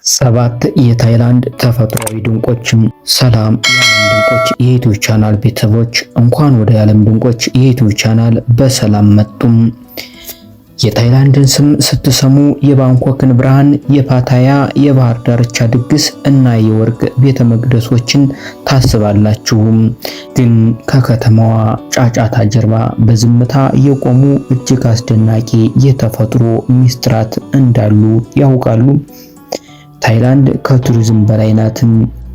ሰባት የታይላንድ ተፈጥሯዊ ድንቆች። ሰላም የዓለም ድንቆች የዩቲዩብ ቻናል ቤተሰቦች፣ እንኳን ወደ የዓለም ድንቆች የዩቲዩብ ቻናል በሰላም መጡም። የታይላንድን ስም ስትሰሙ የባንኮክን ብርሃን፣ የፓታያ የባህር ዳርቻ ድግስ እና የወርቅ ቤተ መቅደሶችን ታስባላችሁ። ግን ከከተማዋ ጫጫታ ጀርባ በዝምታ የቆሙ እጅግ አስደናቂ የተፈጥሮ ሚስጥራት እንዳሉ ያውቃሉ? ታይላንድ ከቱሪዝም በላይ ናት።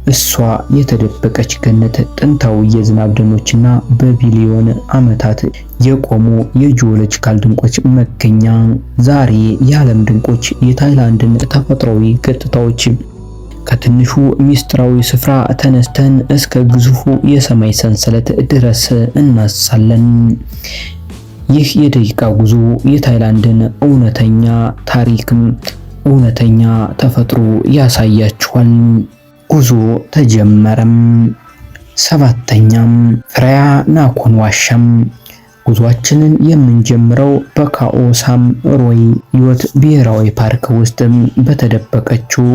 እሷ የተደበቀች ገነት፣ ጥንታዊ የዝናብ ደኖችና በቢሊዮን ዓመታት የቆሙ የጂኦሎጂካል ድንቆች መገኛ። ዛሬ የዓለም ድንቆች የታይላንድን ተፈጥሯዊ ገጽታዎች ከትንሹ ሚስጥራዊ ስፍራ ተነስተን እስከ ግዙፉ የሰማይ ሰንሰለት ድረስ እናሳለን። ይህ የደቂቃ ጉዞ የታይላንድን እውነተኛ ታሪክም እውነተኛ ተፈጥሮ ያሳያችኋል። ጉዞ ተጀመረም። ሰባተኛም ፍራያ ናኮን ዋሻም። ጉዟችንን የምንጀምረው በካኦ ሳም ሮይ ዮት ብሔራዊ ፓርክ ውስጥ በተደበቀችው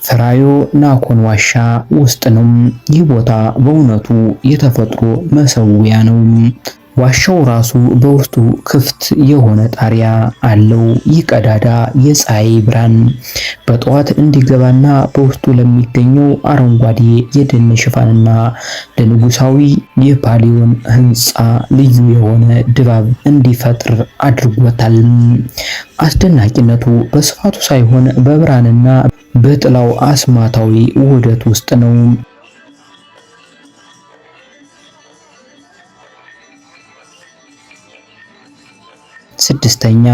ፍራዮ ናኮን ዋሻ ውስጥ ነው። ይህ ቦታ በእውነቱ የተፈጥሮ መሰዊያ ነው። ዋሻው ራሱ በውስጡ ክፍት የሆነ ጣሪያ አለው። ይህ ቀዳዳ የፀሐይ ብርሃን በጠዋት እንዲገባና በውስጡ ለሚገኘው አረንጓዴ የደን ሽፋንና ለንጉሳዊ የፓሊዮን ሕንፃ ልዩ የሆነ ድባብ እንዲፈጥር አድርጎታል። አስደናቂነቱ በስፋቱ ሳይሆን በብርሃንና በጥላው አስማታዊ ውህደት ውስጥ ነው። ስድስተኛ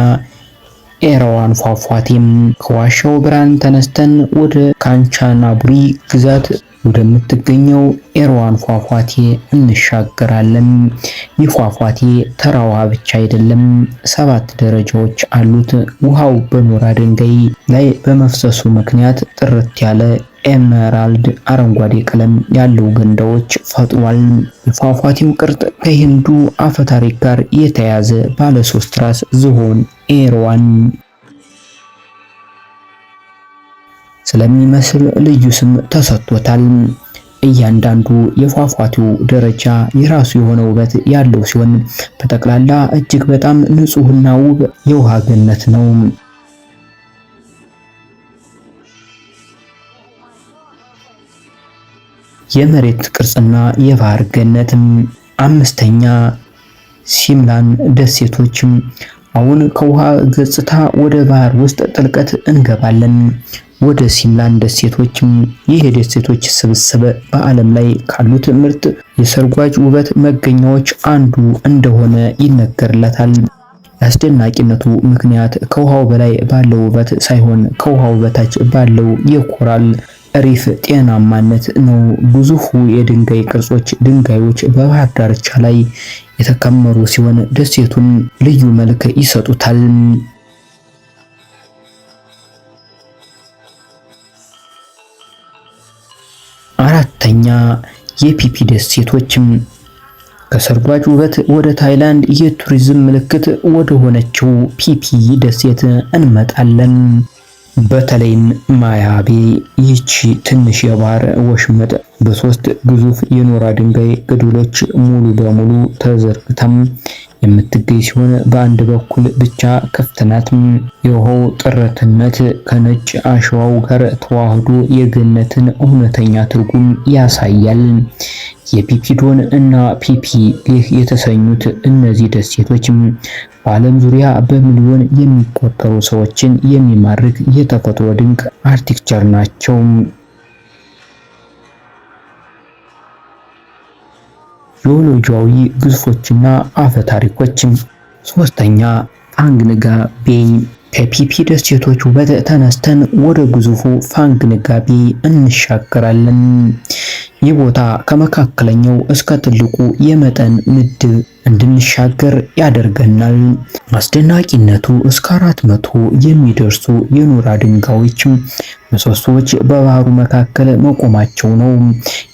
ኤራዋን ፏፏቴም። ከዋሻው ብርሃን ተነስተን ወደ ካንቻናቡሪ ግዛት ወደምትገኘው ኤራዋን ፏፏቴ እንሻገራለን። ይህ ፏፏቴ ተራ ውሃ ብቻ አይደለም፣ 7 ደረጃዎች አሉት። ውሃው በኖራ ድንጋይ ላይ በመፍሰሱ ምክንያት ጥርት ያለ ኤመራልድ አረንጓዴ ቀለም ያለው ገንዳዎች ፈጥሯል። የፏፏቴው ቅርጽ ከሂንዱ አፈታሪክ ጋር የተያያዘ ባለ 3 ራስ ዝሆን ኤራዋን ስለሚመስል ልዩ ስም ተሰጥቶታል። እያንዳንዱ የፏፏቴው ደረጃ የራሱ የሆነ ውበት ያለው ሲሆን በጠቅላላ እጅግ በጣም ንጹህና ውብ የውሃ ገነት ነው። የመሬት ቅርጽና የባህር ገነትም። አምስተኛ ሲምላን ደሴቶች። አሁን ከውሃ ገጽታ ወደ ባህር ውስጥ ጥልቀት እንገባለን። ወደ ሲምላን ደሴቶች። ይህ የደሴቶች ስብስብ በዓለም ላይ ካሉት ምርጥ የሰርጓጅ ውበት መገኛዎች አንዱ እንደሆነ ይነገርለታል። የአስደናቂነቱ ምክንያት ከውሃው በላይ ባለው ውበት ሳይሆን ከውሃው በታች ባለው የኮራል ሪፍ ጤናማነት ነው። ግዙፉ የድንጋይ ቅርጾች ድንጋዮች በባህር ዳርቻ ላይ የተከመሩ ሲሆን ደሴቱን ልዩ መልክ ይሰጡታል። አራተኛ የፒፒ ደሴቶች። ከሰርጓጅ ውበት ወደ ታይላንድ የቱሪዝም ምልክት ወደ ሆነችው ፒፒ ደሴት እንመጣለን። በተለይም ማያቤ። ይህች ትንሽ የባህር ወሽመጥ በ3 ግዙፍ የኖራ ድንጋይ ገደሎች ሙሉ በሙሉ ተዘርግታም የምትገኝ ሲሆን በአንድ በኩል ብቻ ክፍት ናት። የውሃው ጥርትነት ከነጭ አሸዋው ጋር ተዋህዶ የገነትን እውነተኛ ትርጉም ያሳያል። የፒፒዶን እና ፒፒ ሌህ የተሰኙት እነዚህ ደሴቶች በዓለም ዙሪያ በሚሊዮን የሚቆጠሩ ሰዎችን የሚማርክ የተፈጥሮ ድንቅ አርኪቴክቸር ናቸው። ጂኦሎጂያዊ ግዙፎችና አፈ ታሪኮች። ሶስተኛ ፋንግንጋ ቤይ። ከፒፒ ደሴቶች ውበት ተነስተን ወደ ግዙፉ ፋንግንጋ ቤይ እንሻገራለን። ይህ ቦታ ከመካከለኛው እስከ ትልቁ የመጠን ምድብ እንድንሻገር ያደርገናል። አስደናቂነቱ እስከ 400 የሚደርሱ የኖራ ድንጋዮች ምሰሶዎች በባህሩ መካከል መቆማቸው ነው።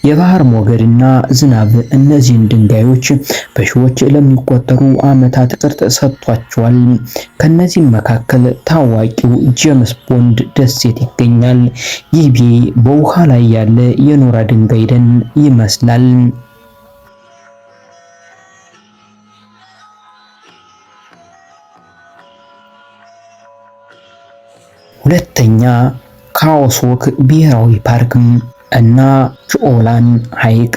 የባህር ሞገድና ዝናብ እነዚህን ድንጋዮች በሺዎች ለሚቆጠሩ ዓመታት ቅርጽ ሰጥቷቸዋል። ከነዚህም መካከል ታዋቂው ጄምስ ቦንድ ደሴት ይገኛል። ይህ ቤይ በውሃ ላይ ያለ የኖራ ድንጋይ ደን ይመስላል። ሁለተኛ ካኦስዎክ ብሔራዊ ፓርክ እና ቹኦላን ሐይቅ።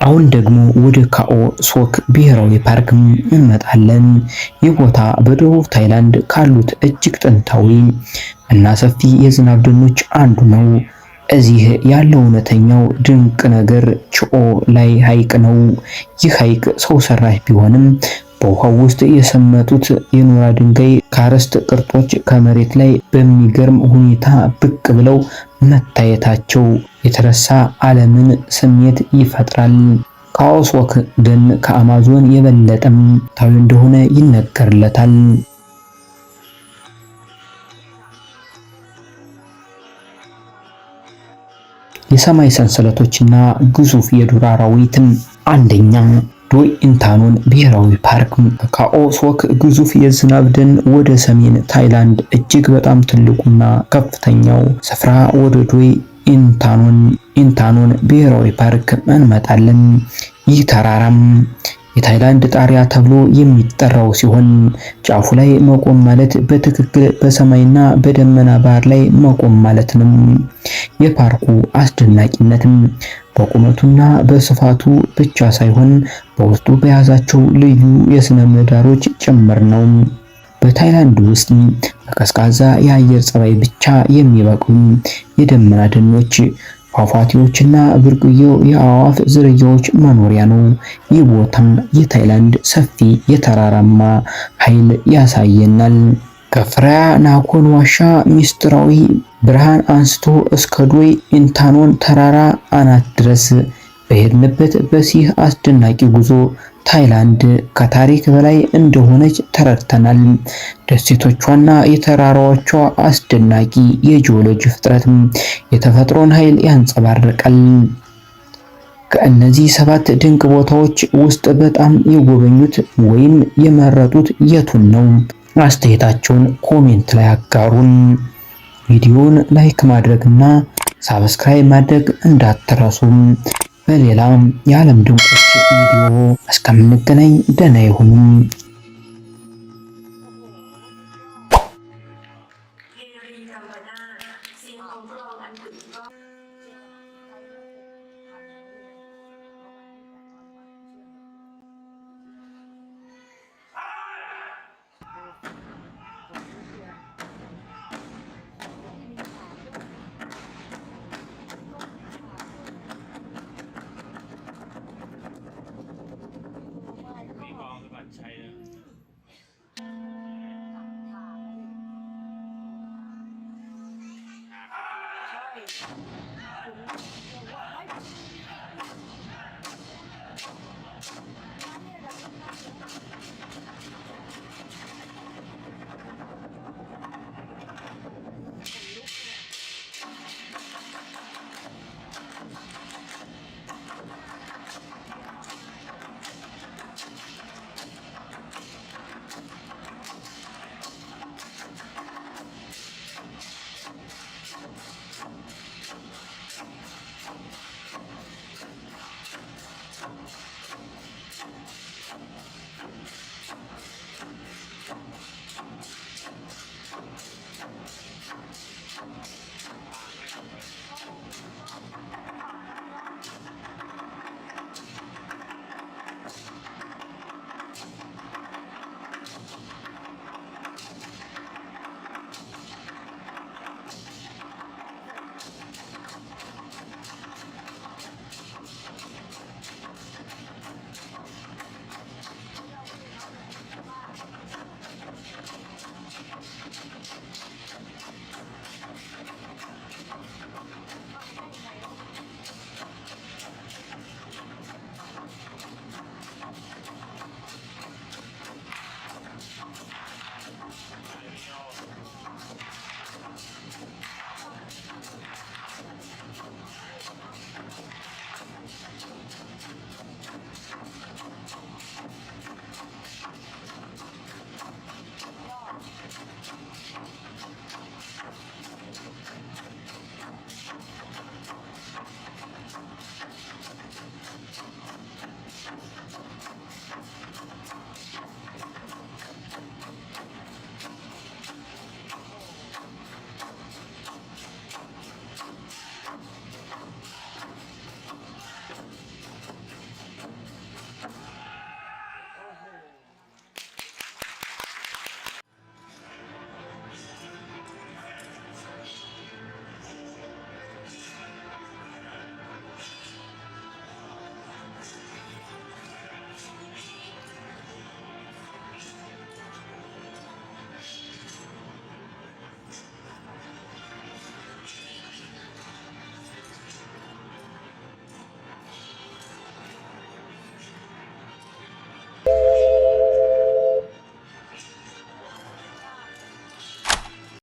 አሁን ደግሞ ወደ ካኦስዎክ ብሔራዊ ፓርክ እንመጣለን። ይህ ቦታ በደቡብ ታይላንድ ካሉት እጅግ ጥንታዊ እና ሰፊ የዝናብ ደኖች አንዱ ነው። እዚህ ያለው እውነተኛው ድንቅ ነገር ቹኦ ላይ ሐይቅ ነው። ይህ ሐይቅ ሰው ሰራሽ ቢሆንም በውሃው ውስጥ የሰመጡት የኖራ ድንጋይ ካርስት ቅርጾች ከመሬት ላይ በሚገርም ሁኔታ ብቅ ብለው መታየታቸው የተረሳ ዓለምን ስሜት ይፈጥራል። ካኦስዎክ ደን ከአማዞን የበለጠም ታዊ እንደሆነ ይነገርለታል። የሰማይ ሰንሰለቶችና ግዙፍ የዱር አራዊትም። አንደኛ ዶይ ኢንታኖን ብሔራዊ ፓርክ። ከካኦስዎክ ግዙፍ የዝናብ ደን ወደ ሰሜን ታይላንድ እጅግ በጣም ትልቁና ከፍተኛው ስፍራ ወደ ዶይ ኢንታኖን ብሔራዊ ፓርክ እንመጣለን። ይህ ተራራም የታይላንድ ጣሪያ ተብሎ የሚጠራው ሲሆን ጫፉ ላይ መቆም ማለት በትክክል በሰማይና በደመና ባህር ላይ መቆም ማለት ነው። የፓርኩ አስደናቂነትም በቁመቱና በስፋቱ ብቻ ሳይሆን በውስጡ በያዛቸው ልዩ የሥነ ምህዳሮች ጭምር ነው። በታይላንድ ውስጥ በቀዝቃዛ የአየር ጸባይ ብቻ የሚበቅሉ የደመና ደኖች፣ ፏፏቴዎችና ብርቅዬው የአዕዋፍ ዝርያዎች መኖሪያ ነው። ይህ ቦታ የታይላንድ ሰፊ የተራራማ ኃይል ያሳየናል። ከፍራያ ናኮን ዋሻ ሚስጥራዊ ብርሃን አንስቶ እስከ ዶይ ኢንታኖን ተራራ አናት ድረስ በሄድንበት በዚህ አስደናቂ ጉዞ ታይላንድ ከታሪክ በላይ እንደሆነች ተረድተናል። ደሴቶቿና የተራራዎቿ አስደናቂ የጂኦሎጂ ፍጥረት የተፈጥሮን ኃይል ያንጸባርቃል። ከእነዚህ 7 ድንቅ ቦታዎች ውስጥ በጣም የጎበኙት ወይም የመረጡት የቱን ነው? አስተያየታቸውን ኮሜንት ላይ አጋሩን። ቪዲዮውን ላይክ ማድረግና ሳብስክራይብ ማድረግ እንዳትረሱም። በሌላ የዓለም ድንቆች ቪዲዮ እስከምንገናኝ ደህና ይሁኑ።